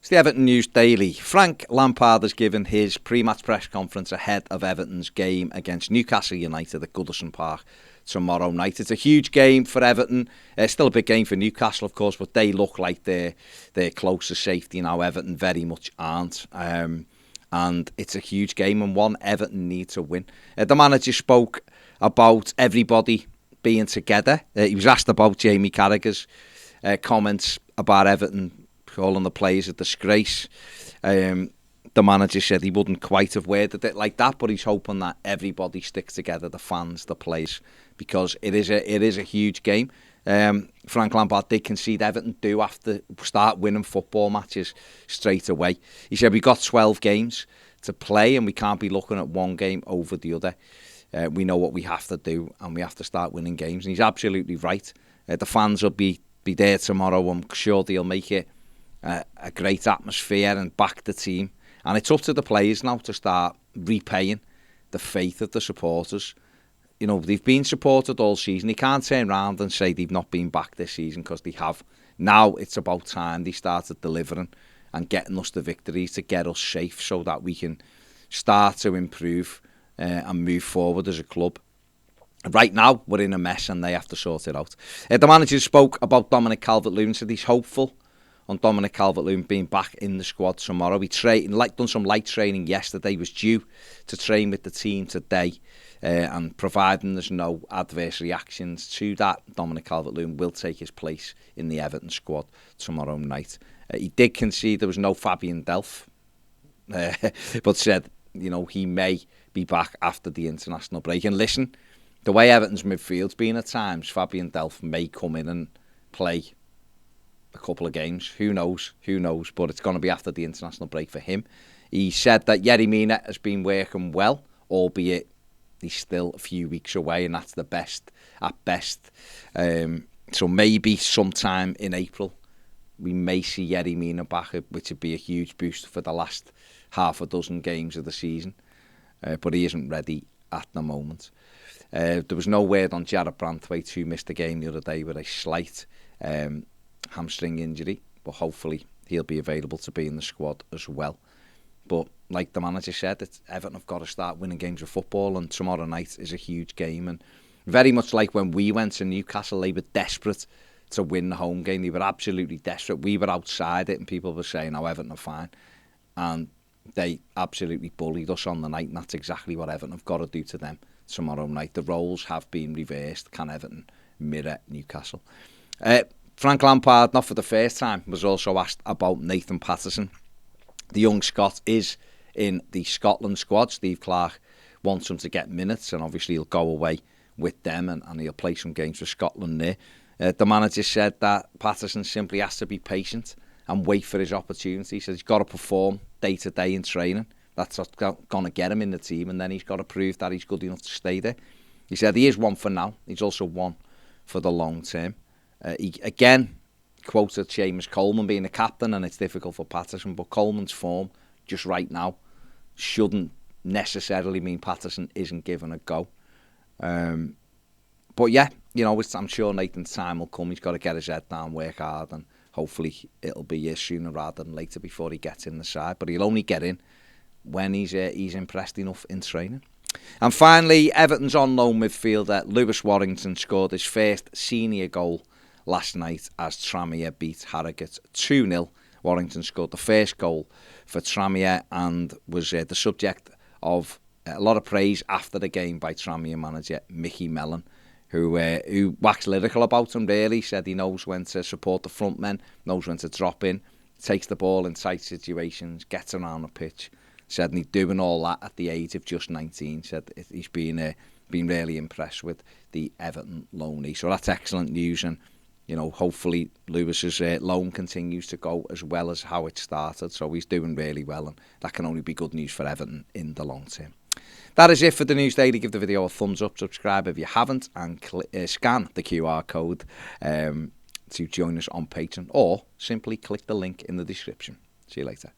It's the Everton News Daily. Frank Lampard has given his pre-match press conference ahead of Everton's game against Newcastle United at Goodison Park tomorrow night. It's a huge game for Everton. Still a big game for Newcastle, of course, but they look like they're closest safety now. Everton very much aren't. And it's a huge game and one Everton need to win. The manager spoke about everybody being together. He was asked about Jamie Carragher's comments about Everton calling the players a disgrace. The manager said he wouldn't quite have worded it like that, but he's hoping that everybody sticks together, the fans, the players, because it is a huge game. Frank Lampard did concede Everton do have to start winning football matches straight away. He said we've got 12 games to play and we can't be looking at one game over the other. We know what we have to do and we have to start winning games. And he's absolutely right. The fans will be there tomorrow. I'm sure they'll make it a great atmosphere and back the team. And it's up to the players now to start repaying the faith of the supporters. You know, they've been supported all season. They can't turn around and say they've not been back this season because they have. Now it's about time they started delivering and getting us the victories to get us safe so that we can start to improve and move forward as a club. Right now, we're in a mess and they have to sort it out. The manager spoke about Dominic Calvert-Lewin, said he's hopeful on Dominic Calvert-Lewin being back in the squad tomorrow. He done some light training yesterday, was due to train with the team today, and providing there's no adverse reactions to that, Dominic Calvert-Lewin will take his place in the Everton squad tomorrow night. He did concede there was no Fabian Delph, but said, you know, he may be back after the international break. And listen, the way Everton's midfield's been at times, Fabian Delph may come in and play a couple of games. Who knows? But it's going to be after the international break for him. He said that Yerry Mina has been working well, albeit he's still a few weeks away, and that's the best at best. So maybe sometime in April we may see Yerry Mina back, which would be a huge boost for the last half a dozen games of the season. But he isn't ready at the moment. There was no word on Jarrod Branthwaite, who missed the game the other day with a slight hamstring injury, but hopefully he'll be available to be in the squad as well. But like the manager said, Everton have got to start winning games of football, and tomorrow night is a huge game. And very much like when we went to Newcastle, they were desperate to win the home game. They were absolutely desperate. We were outside it and people were saying, oh, Everton are fine. And they absolutely bullied us on the night, and that's exactly what Everton have got to do to them tomorrow night. The roles have been reversed. Can Everton mirror Newcastle? Frank Lampard, not for the first time, was also asked about Nathan Patterson. The young Scot is in the Scotland squad. Steve Clarke wants him to get minutes, and obviously he'll go away with them and he'll play some games for Scotland there. The manager said that Patterson simply has to be patient and wait for his opportunity. He said he's got to perform day to day in training. That's what's going to get him in the team, and then he's got to prove that he's good enough to stay there. He said he is one for now. He's also one for the long term. He again quoted Seamus Coleman being a captain, and it's difficult for Patterson, but Coleman's form just right now shouldn't necessarily mean Patterson isn't given a go. But yeah, you know, I'm sure Nathan's time will come. He's got to get his head down, work hard, and hopefully it'll be sooner rather than later before he gets in the side. But he'll only get in when he's impressed enough in training. And finally, Everton's on loan midfielder Lewis Warrington scored his first senior goal last night as Tranmere beat Harrogate 2-0. Warrington scored the first goal for Tranmere and was the subject of a lot of praise after the game by Tranmere manager Mickey Mellon, who waxed lyrical about him, really. Said he knows when to support the front men, knows when to drop in, takes the ball in tight situations, gets around the pitch. Said he's doing all that at the age of just 19. Said he's been really impressed with the Everton loanee. So that's excellent news, and you know, hopefully Lewis's loan continues to go as well as how it started. So he's doing really well, and that can only be good news for Everton in the long term. That is it for the News Daily. Give the video a thumbs up, subscribe if you haven't, and scan the QR code to join us on Patreon, or simply click the link in the description. See you later.